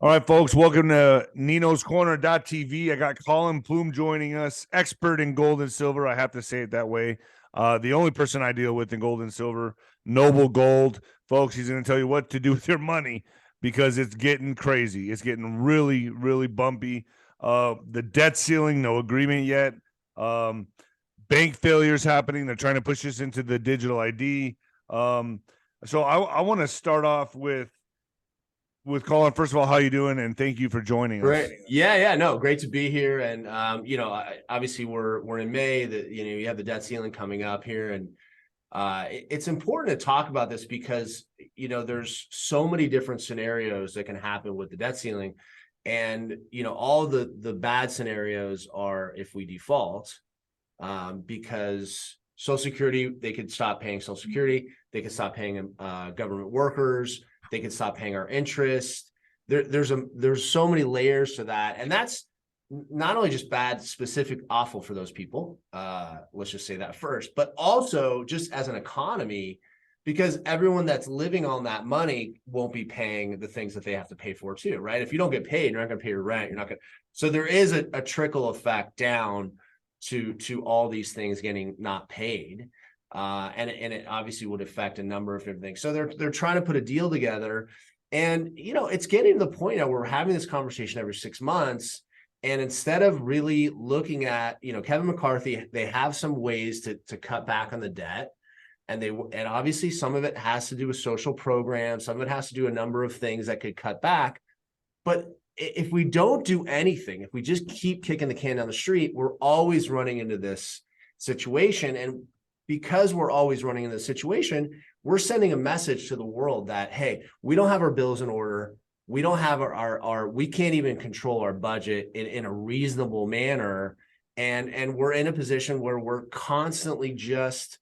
All right, folks, welcome to Nino's Corner.tv. I got Colin Plume joining us, expert in gold and silver. I have to say it that way. The only person I deal with in gold and silver, Noble Gold. Folks, he's going to tell you what to do with your money because it's getting crazy. It's getting really, really bumpy. The debt ceiling, no agreement yet. Bank failures happening. They're trying to push us into the digital ID. So I want to start off with Colin. First of all, how you doing? And thank you for joining us. Great. Yeah. No, great to be here. And, obviously we're in May that, you have the debt ceiling coming up here. And it's important to talk about this because, there's so many different scenarios that can happen with the debt ceiling. And, all the bad scenarios are if we default, because Social Security, they could stop paying Social Security. They could stop paying government workers. They can stop paying our interest. There's so many layers to that. And that's not only just bad, specific, awful for those people. Let's just say that first, but also just as an economy, because everyone that's living on that money won't be paying the things that they have to pay for too, right? If you don't get paid, you're not going to pay your rent. You're not going to. So there is a trickle effect down to all these things getting not paid. And it obviously would affect a number of different things. So they're trying to put a deal together, and it's getting to the point now where we're having this conversation every 6 months. And instead of really looking at, Kevin McCarthy, they have some ways to cut back on the debt, and obviously some of it has to do with social programs, some of it has to do a number of things that could cut back. But if we don't do anything, if we just keep kicking the can down the street, we're always running into this situation. And because we're always running in this situation, we're sending a message to the world that, hey, we don't have our bills in order. We don't have we can't even control our budget in a reasonable manner. And we're in a position where we're constantly just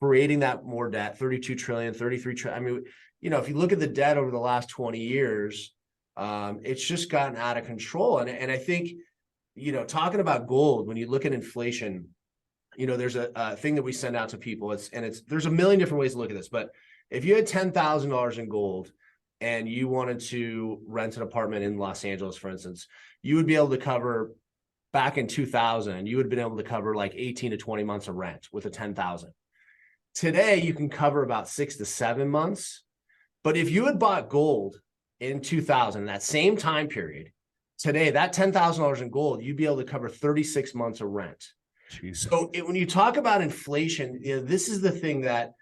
creating that more debt, 32 trillion, 33 trillion. I mean, if you look at the debt over the last 20 years, it's just gotten out of control. And I think, talking about gold, when you look at inflation, there's a thing that we send out to people. There's a million different ways to look at this, but if you had $10,000 in gold and you wanted to rent an apartment in Los Angeles, for instance, you would be able to cover, back in 2000, you would have been able to cover like 18 to 20 months of rent with a 10,000. Today, you can cover about 6 to 7 months. But if you had bought gold in 2000, that same time period, today, that $10,000 in gold, you'd be able to cover 36 months of rent. Jesus. So when you talk about inflation, this is the thing that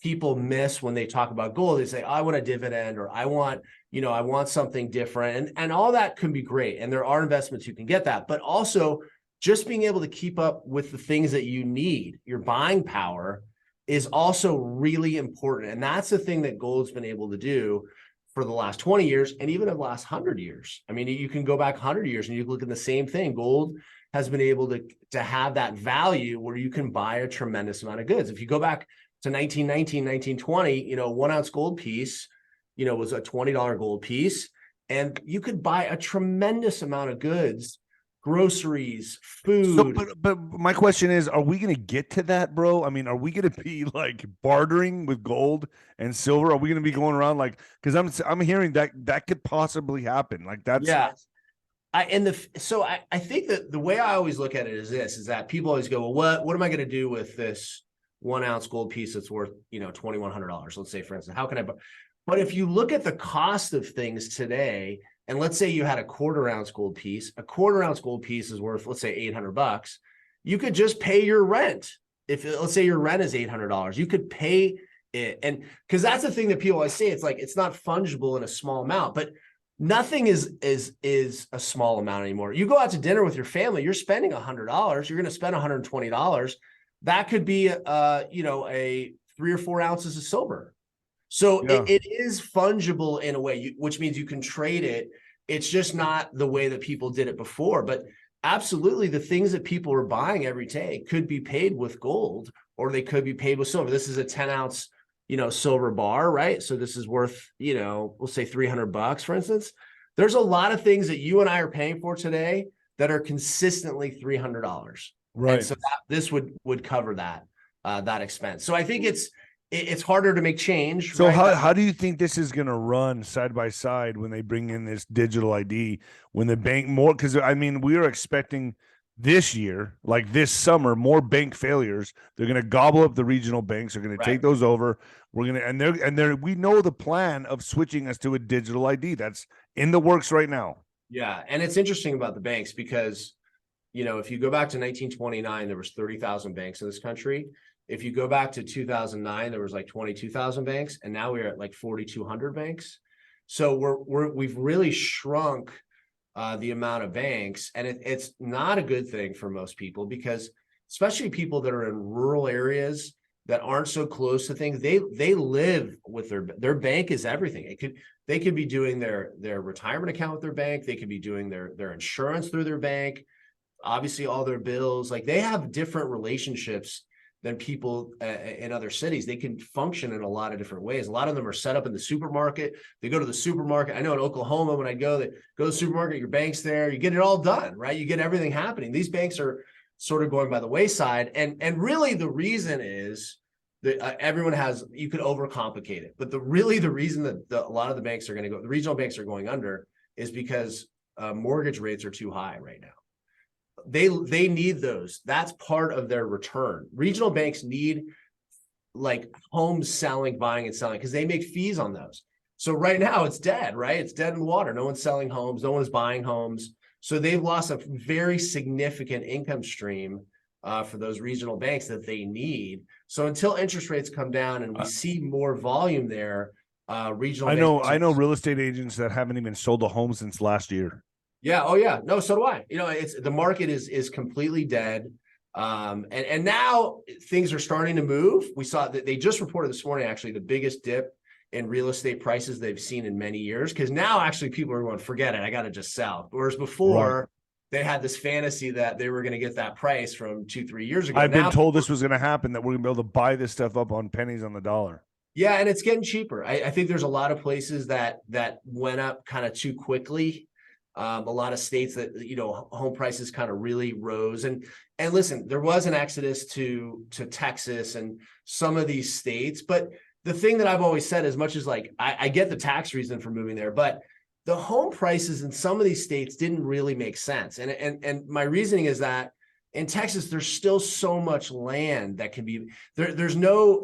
people miss when they talk about gold. They say, I want a dividend, or I want something different. And all that can be great. And there are investments you can get that. But also just being able to keep up with the things that you need, your buying power, is also really important. And that's the thing that gold's been able to do for the last 20 years and even the last 100 years. I mean, you can go back 100 years and you look at the same thing. Gold has been able to have that value where you can buy a tremendous amount of goods. If you go back to 1919, 1920, 1 ounce gold piece, was a $20 gold piece, and you could buy a tremendous amount of goods, groceries, food. So, but my question is, are we going to get to that, bro? I mean, are we going to be like bartering with gold and silver? Are we going to be going around like, because I'm hearing that could possibly happen. Like that's. Yeah. I think that the way I always look at it is that people always go, well, what am I going to do with this 1 ounce gold piece that's worth, $2,100? Let's say, for instance, how can I buy? But if you look at the cost of things today, and let's say you had a 1/4 ounce gold piece, a 1/4 ounce gold piece is worth, let's say, $800. You could just pay your rent. Let's say your rent is $800, you could pay it. And because that's the thing that people always say, it's like, it's not fungible in a small amount, but nothing is a small amount anymore. You go out to dinner with your family, you're spending $100, you're going to spend $120. That could be a 3 or 4 ounces of silver. So yeah. it is fungible in a way, which means you can trade it. It's just not the way that people did it before. But absolutely, the things that people are buying every day could be paid with gold, or they could be paid with silver. This is a 10 ounce silver bar, right? So this is worth, we'll say $300, for instance. There's a lot of things that you and I are paying for today that are consistently $300. Right. And so this would cover that expense. So I think it's harder to make change. So right? how do you think this is going to run side by side when they bring in this digital ID? When the bank more, because I mean, we are expecting this year, like this summer, more bank failures. They're going to gobble up the regional banks. They're going to take those over. We're going to, and they're we know the plan of switching us to a digital ID. That's in the works right now. Yeah, and it's interesting about the banks because, you know, if you go back to 1929, there was 30,000 banks in this country. If you go back to 2009, there was like 22,000 banks, and now we're at like 4,200 banks. So we've really shrunk the amount of banks, and it's not a good thing for most people, because especially people that are in rural areas that aren't so close to things, they live with their bank is everything. They could be doing their retirement account with their bank. They could be doing their insurance through their bank. Obviously, all their bills, like they have different relationships than people in other cities. They can function in a lot of different ways. A lot of them are set up in the supermarket. They go to the supermarket. I know in Oklahoma, when I go to the supermarket, your bank's there, you get it all done, right? You get everything happening. These banks are sort of going by the wayside. And really the reason is that everyone has, you could overcomplicate it, but the reason that a lot of the banks are going to go, the regional banks are going under, is because mortgage rates are too high right now. They need those. That's part of their return. Regional banks need like homes selling, buying and selling, because they make fees on those. So right now it's dead, right? It's dead in the water. No one's selling homes. No one's buying homes. So they've lost a very significant income stream for those regional banks that they need. So until interest rates come down and we see more volume there, regional I know real estate agents that haven't even sold a home since last year. Yeah. Oh, yeah. No, so do I. You know, it's the market is completely dead. And now things are starting to move. We saw that they just reported this morning, actually, the biggest dip in real estate prices they've seen in many years. Because now actually people are going, forget it, I got to just sell. Whereas before they had this fantasy that they were going to get that price from 2-3 years ago. I've been told this was going to happen, that we're going to be able to buy this stuff up on pennies on the dollar. Yeah, and it's getting cheaper. I think there's a lot of places that went up kind of too quickly. A lot of states that, you know, home prices kind of really rose. And listen, there was an exodus to Texas and some of these states. But the thing that I've always said, as much as like, I get the tax reason for moving there, but the home prices in some of these states didn't really make sense. And my reasoning is that in Texas, there's still so much land that can be there. There's not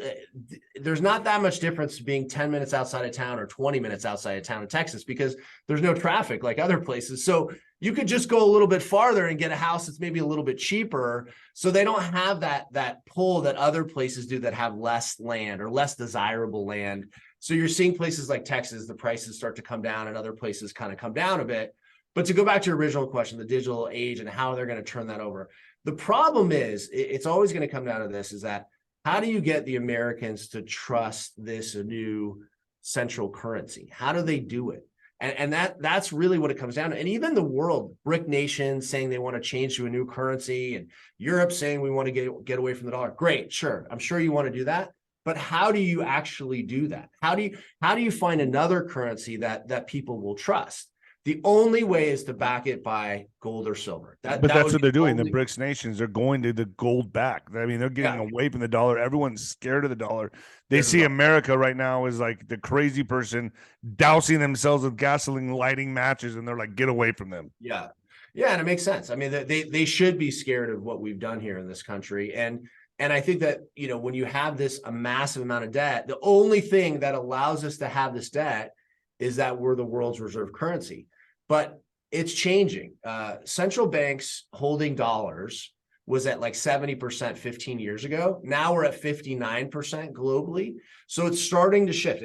that much difference being 10 minutes outside of town or 20 minutes outside of town in Texas, because there's no traffic like other places. So you could just go a little bit farther and get a house that's maybe a little bit cheaper. So they don't have that pull that other places do that have less land or less desirable land. So you're seeing places like Texas, the prices start to come down, and other places kind of come down a bit. But to go back to your original question, the digital age and how they're going to turn that over. The problem is, it's always going to come down to this, is that how do you get the Americans to trust this new central currency? How do they do it? And that's really what it comes down to. And even the world, BRIC nations saying they want to change to a new currency, and Europe saying we want to get away from the dollar. Great, sure. I'm sure you want to do that. But how do you actually do that? How do you find another currency that people will trust? The only way is to back it by gold or silver. But that's what they're doing. The BRICS nations are going to the gold back. I mean, they're getting away from the dollar. Everyone's scared of the dollar. They see America right now as like the crazy person dousing themselves with gasoline, lighting matches, and they're like, get away from them. Yeah. Yeah, and it makes sense. I mean, they should be scared of what we've done here in this country. And I think that, you know, when you have a massive amount of debt, the only thing that allows us to have this debt is that we're the world's reserve currency. But it's changing. Central banks holding dollars was at like 70% 15 years ago. Now we're at 59% globally. So it's starting to shift.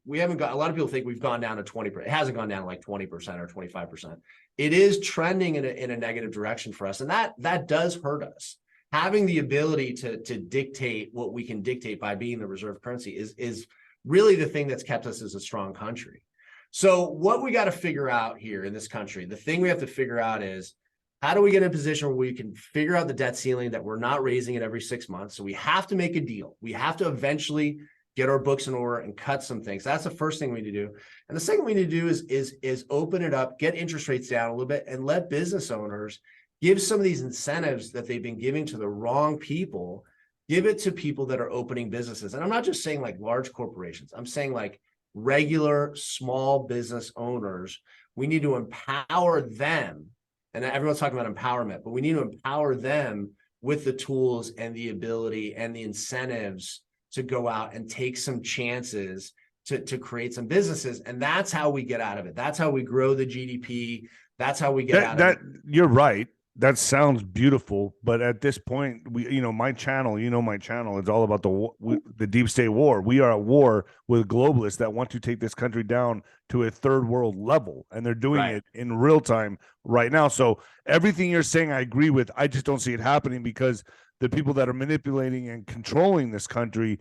We haven't got, a lot of people think we've gone down to 20%. It hasn't gone down to like 20% or 25%. It is trending in a negative direction for us. And that does hurt us. Having the ability to dictate what we can dictate by being the reserve currency is really the thing that's kept us as a strong country. So what we got to figure out here in this country, the thing we have to figure out is, how do we get in a position where we can figure out the debt ceiling, that we're not raising it every 6 months? So we have to make a deal. We have to eventually get our books in order and cut some things. That's the first thing we need to do. And the second we need to do is open it up, get interest rates down a little bit, and let business owners give some of these incentives that they've been giving to the wrong people, Give it to people that are opening businesses. And I'm not just saying like large corporations. I'm saying like regular small business owners. We need to empower them. And everyone's talking about empowerment, but we need to empower them with the tools and the ability and the incentives to go out and take some chances to create some businesses. And that's how we get out of it. That's how we grow the GDP. That's how we get out of it. You're right. That sounds beautiful, but at this point, my channel, my channel is all about the deep state war. We are at war with globalists that want to take this country down to a third world level, and they're doing it in real time right now. So everything you're saying, I agree with. I just don't see it happening because the people that are manipulating and controlling this country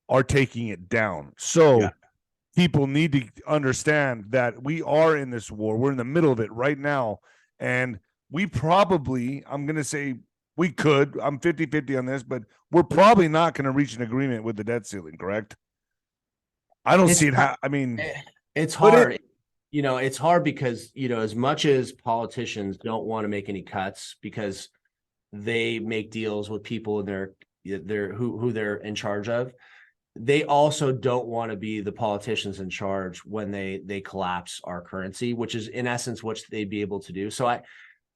are taking it down. So people need to understand that we are in this war. We're in the middle of it right now, and we probably, I'm going to say we could, I'm 50-50 on this, but we're probably not going to reach an agreement with the debt ceiling, correct? I don't see it. It's hard. It's hard because, as much as politicians don't want to make any cuts because they make deals with people who they're in charge of, they also don't want to be the politicians in charge when they collapse our currency, which is in essence what they'd be able to do. So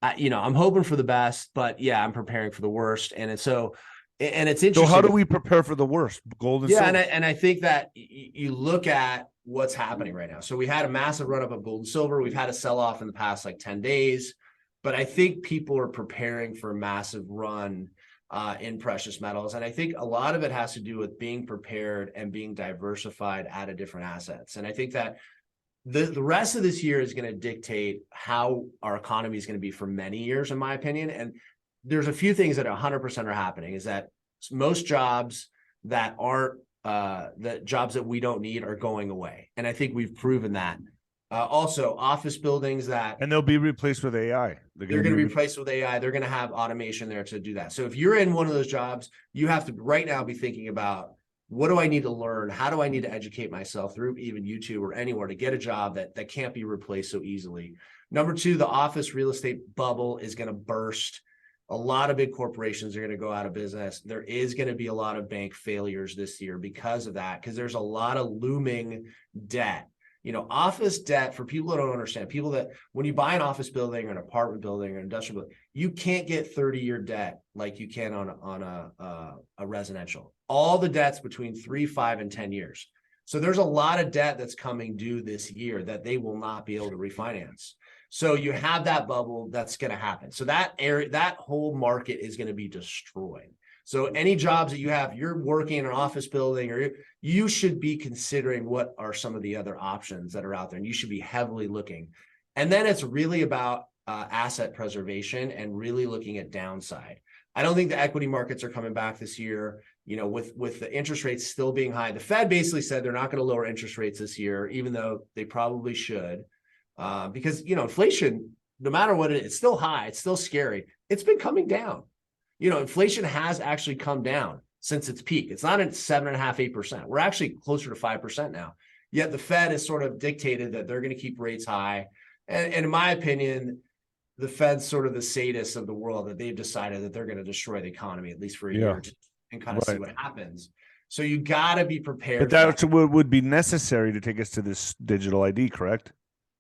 I'm hoping for the best, but I'm preparing for the worst. And it's interesting. So how do we prepare for the worst? Gold and silver. And I think that you look at what's happening right now. So we had a massive run up of gold and silver. We've had a sell off in the past like 10 days, but I think people are preparing for a massive run in precious metals. And I think a lot of it has to do with being prepared and being diversified out of different assets. And I think that the rest of this year is going to dictate how our economy is going to be for many years, in my opinion. And there's a few things that 100% are happening. Is that most jobs that aren't the jobs that we don't need are going away. And I think we've proven that. Also, office buildings and they'll be replaced with AI. They're going to be replaced with AI. They're going to have automation there to do that. So if you're in one of those jobs, you have to right now be thinking about, what do I need to learn? How do I need to educate myself through even YouTube or anywhere to get a job that can't be replaced so easily? Number two, the office real estate bubble is going to burst. A lot of big corporations are going to go out of business. There is going to be a lot of bank failures this year because of that, because there's a lot of looming debt. Office debt, for people that don't understand, people that when you buy an office building or an apartment building or an industrial building, you can't get 30-year debt like you can on a residential. All the debt's between 3, 5, and 10 years. So there's a lot of debt that's coming due this year that they will not be able to refinance. So you have that bubble that's going to happen. So that whole market is going to be destroyed. So any jobs that you have, you're working in an office building, or you should be considering what are some of the other options that are out there, and you should be heavily looking. And then it's really about asset preservation and really looking at downside. I don't think the equity markets are coming back this year. With the interest rates still being high, the Fed basically said they're not going to lower interest rates this year, even though they probably should, because inflation, no matter what it's still high, it's still scary. It's been coming down. Inflation has actually come down since its peak. It's not at 7.5%, 8%. We're actually closer to 5% now. Yet the Fed has sort of dictated that they're going to keep rates high. And in my opinion, the Fed's sort of the sadists of the world, that they've decided that they're going to destroy the economy, at least for a year or two, and kind of see what happens. So you got to be prepared. But that's what would be necessary to take us to this digital ID, correct?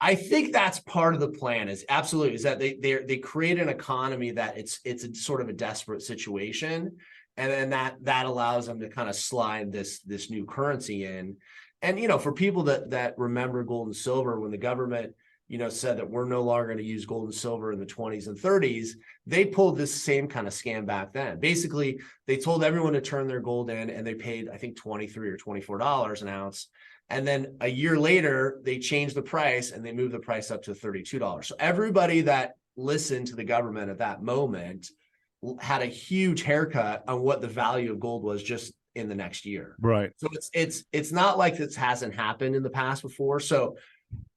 I think that's part of the plan. Is that they create an economy that it's a sort of a desperate situation, and then that allows them to kind of slide this new currency in. And for people that remember gold and silver, when the government said that we're no longer going to use gold and silver in the 20s and 30s, they pulled this same kind of scam back then. Basically, they told everyone to turn their gold in, and they paid, I think, $23 or $24 an ounce. And then a year later, they changed the price and they moved the price up to $32. So everybody that listened to the government at that moment had a huge haircut on what the value of gold was just in the next year. Right. So it's not like this hasn't happened in the past before. So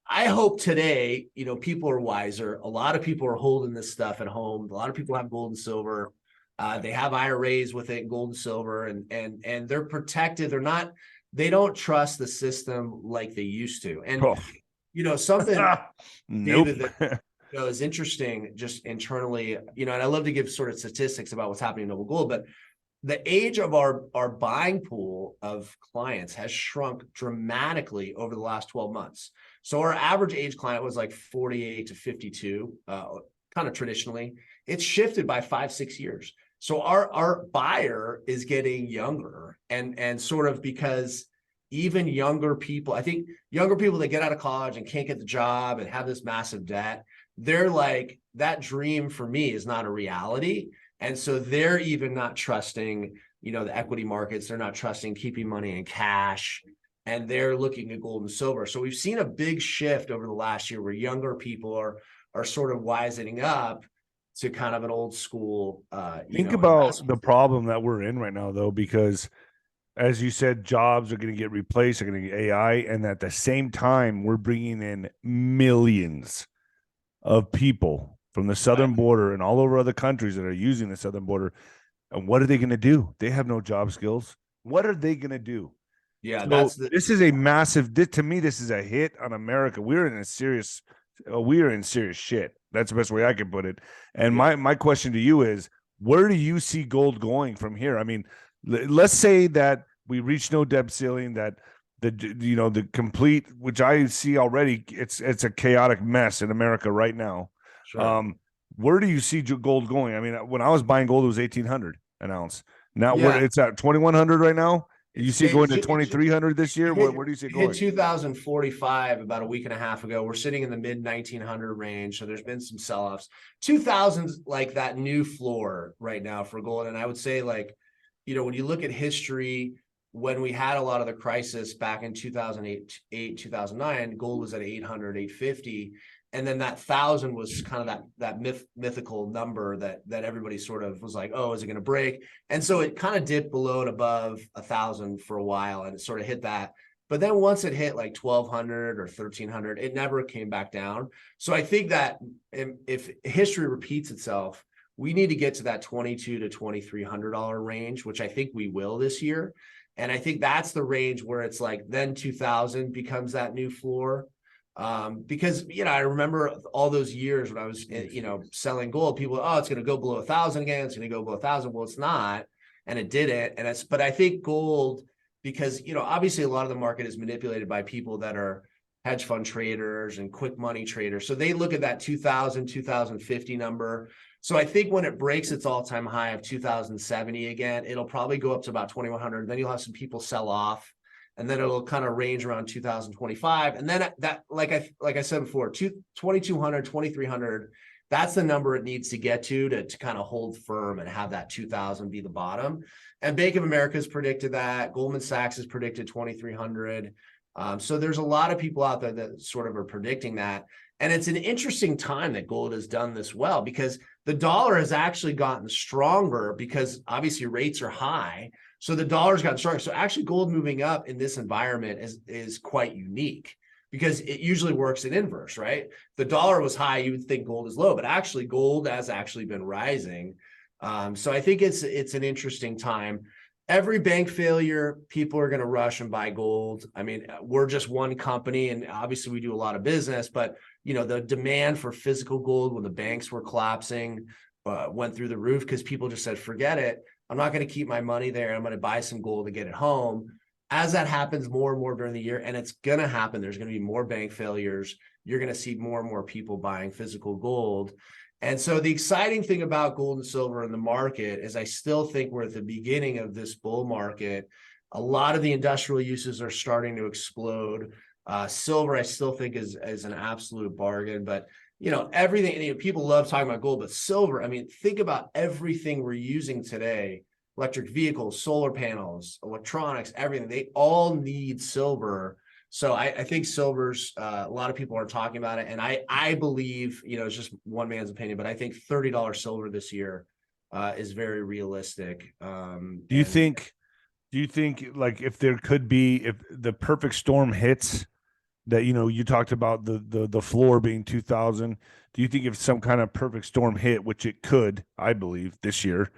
I hope today, people are wiser. A lot of people are holding this stuff at home. A lot of people have gold and silver. They have IRAs with it, gold and silver, and they're protected. They don't trust the system like they used to. And, something David, that is interesting just internally, and I love to give sort of statistics about what's happening in Noble Gold, but the age of our buying pool of clients has shrunk dramatically over the last 12 months. So our average age client was like 48 to 52, kind of traditionally. It's shifted by 5-6 years. So our buyer is getting younger, and sort of because even younger people, I think younger people that get out of college and can't get the job and have this massive debt, they're like, that dream for me is not a reality. And so they're even not trusting, the equity markets. They're not trusting keeping money in cash, and they're looking at gold and silver. So we've seen a big shift over the last year where younger people are sort of wisening up to kind of an old school. Think about the problem that we're in right now, though, because as you said, jobs are going to get replaced, are going to get AI, and at the same time, we're bringing in millions of people from the southern border and all over other countries that are using the southern border. And what are they going to do? They have no job skills. What are they going to do? Yeah, so this is a massive. To me, this is a hit on America. We're in serious shit. That's the best way I can put it. And my question to you is, where do you see gold going from here? I mean, let's say that we reach no debt ceiling, that the complete, which I see already, it's a chaotic mess in America right now. Sure. Where do you see gold going? I mean, when I was buying gold, it was 1,800 an ounce. Now it's at 2,100 right now. You see it going to 2,300 this year? Where do you see it going? Hit 2,045 about a week and a half ago. We're sitting in the mid 1,900 range. So there's been some sell-offs. 2,000's like that new floor right now for gold. And I would say, like, when you look at history, when we had a lot of the crisis back in 2008, 2009, gold was at 800, 850. And then that 1,000 was kind of that mythical number that everybody sort of was like, oh, is it going to break? And so it kind of dipped below and above 1,000 for a while, and it sort of hit that. But then once it hit like 1,200 or 1,300, it never came back down. So I think that if history repeats itself, we need to get to that $2,200 to $2,300 range, which I think we will this year. And I think that's the range where it's like then 2,000 becomes that new floor. Because, I remember all those years when I was, selling gold, people, oh, it's going to go below 1,000 again. It's going to go below 1,000. Well, it's not. And it didn't. But I think gold, because, obviously a lot of the market is manipulated by people that are hedge fund traders and quick money traders. So they look at that 2,000, 2,050 number. So I think when it breaks its all-time high of 2,070 again, it'll probably go up to about 2,100. Then you'll have some people sell off. And then it'll kind of range around 2025. And then that, like I said before, 2,200, 2,300, that's the number it needs to get to kind of hold firm and have that 2,000 be the bottom. And Bank of America has predicted that. Goldman Sachs has predicted 2,300. So there's a lot of people out there that sort of are predicting that. And it's an interesting time that gold has done this well, because the dollar has actually gotten stronger because obviously rates are high. So the dollar's gotten stronger. So actually gold moving up in this environment is quite unique, because it usually works in inverse, right? The dollar was high, you would think gold is low, but actually gold has actually been rising. So I think it's an interesting time. Every bank failure, people are going to rush and buy gold. I mean, we're just one company, and obviously we do a lot of business, but the demand for physical gold when the banks were collapsing went through the roof, because people just said, forget it. I'm not going to keep my money there. I'm going to buy some gold to get it home. As that happens more and more during the year, and it's going to happen, there's going to be more bank failures. You're going to see more and more people buying physical gold. And so the exciting thing about gold and silver in the market is I still think we're at the beginning of this bull market. A lot of the industrial uses are starting to explode. Silver, I still think is an absolute bargain, but everything, people love talking about gold, but silver, I mean, think about everything we're using today: electric vehicles, solar panels, electronics, everything. They all need silver. So I think silver's, a lot of people are talking about it. And I believe, it's just one man's opinion, but I think $30 silver this year is very realistic. Do you think like if there could be, if the perfect storm hits, that you talked about the floor being 2,000, do you think if some kind of perfect storm hit, which it could, I believe this year,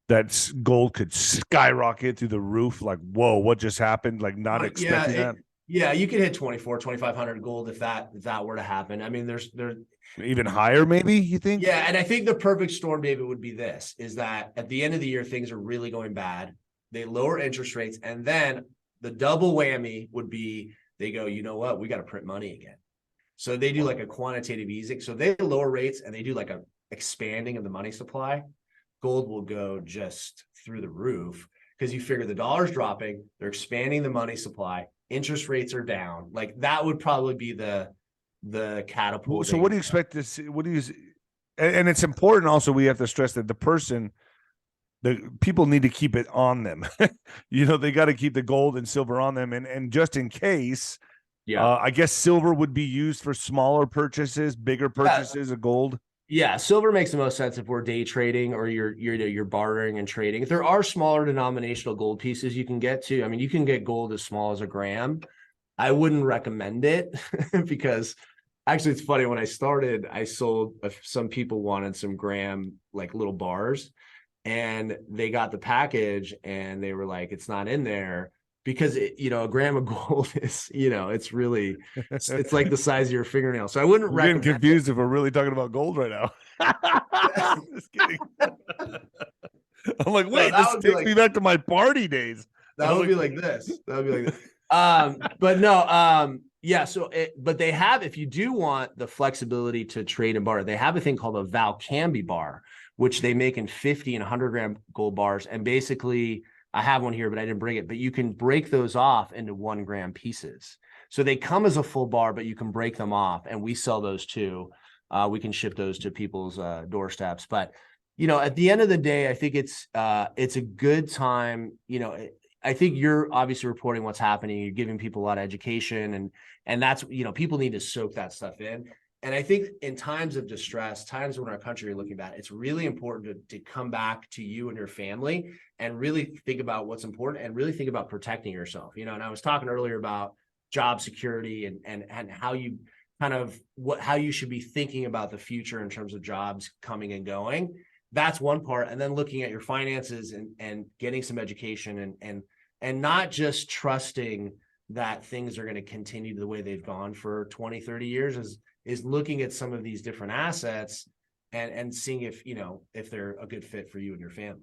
that gold could skyrocket through the roof? Like, whoa, what just happened? Like, not expecting that. Yeah, you could hit 2,500 gold if that were to happen. I mean, there even higher, maybe, you think? Yeah, and I think the perfect storm, David, would be this: is that at the end of the year things are really going bad. They lower interest rates, and then the double whammy would be they go, you know what, we got to print money again. So they do like a quantitative easing. So they lower rates and they do like a expanding of the money supply. Gold will go just through the roof because you figure the dollar's dropping, they're expanding the money supply, interest rates are down. Like that would probably be the catapult. So what do you expect to see? What do you, and it's important also, we have to stress that the people need to keep it on them. You know, they got to keep the gold and silver on them. And just in case, I guess silver would be used for smaller purchases, bigger purchases of gold. Yeah, silver makes the most sense if we're day trading or you're bartering and trading. If there are smaller denominational gold pieces you can get to, I mean, you can get gold as small as a gram. I wouldn't recommend it because actually it's funny. When I started, I sold, some people wanted some gram, like little bars, and they got the package and they were like, it's not in there. Because a gram of gold is, it's really, it's like the size of your fingernail. So I wouldn't recommend. Getting confused if we're really talking about gold right now. Just kidding. I'm like, wait, this takes me back to my party days. That would be like this. That would be like this. But no, yeah. So, but they have, if you do want the flexibility to trade and barter, they have a thing called a 𝗷𝗵𝗶𝗹 bar, which they make in 50 and 100 gram gold bars, and basically. I have one here, but I didn't bring it. But you can break those off into 1 gram pieces. So they come as a full bar, but you can break them off. And we sell those too. We can ship those to people's doorsteps. But, at the end of the day, I think it's a good time. I think you're obviously reporting what's happening. You're giving people a lot of education. And that's, people need to soak that stuff in. And I think in times of distress, times when our country are looking bad, it's really important to come back to you and your family and really think about what's important and really think about protecting yourself. And I was talking earlier about job security and how you how you should be thinking about the future in terms of jobs coming and going. That's one part. And then looking at your finances and getting some education and not just trusting that things are going to continue the way they've gone for 20, 30 years is looking at some of these different assets and seeing if they're a good fit for you and your family.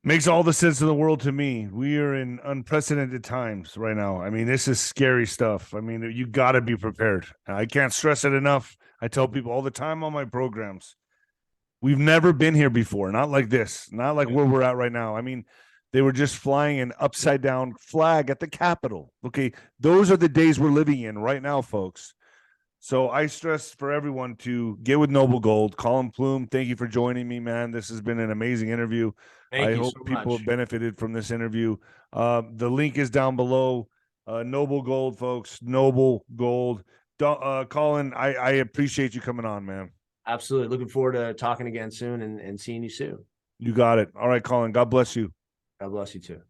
Makes all the sense in the world to me. We are in unprecedented times right now. I mean, this is scary stuff. I mean, you got to be prepared. I can't stress it enough. I tell people all the time on my programs, we've never been here before. Not like this, not like where we're at right now. I mean, they were just flying an upside down flag at the Capitol. Okay. Those are the days we're living in right now, folks. So I stress for everyone to get with Noble Gold. 𝗁𝗄 Plume, thank you for joining me, man. This has been an amazing interview. I hope people have benefited from this interview. The link is down below. Noble Gold, folks. Noble Gold. Colin, I appreciate you coming on, man. Absolutely. Looking forward to talking again soon and seeing you soon. You got it. All right, Colin. God bless you. God bless you too.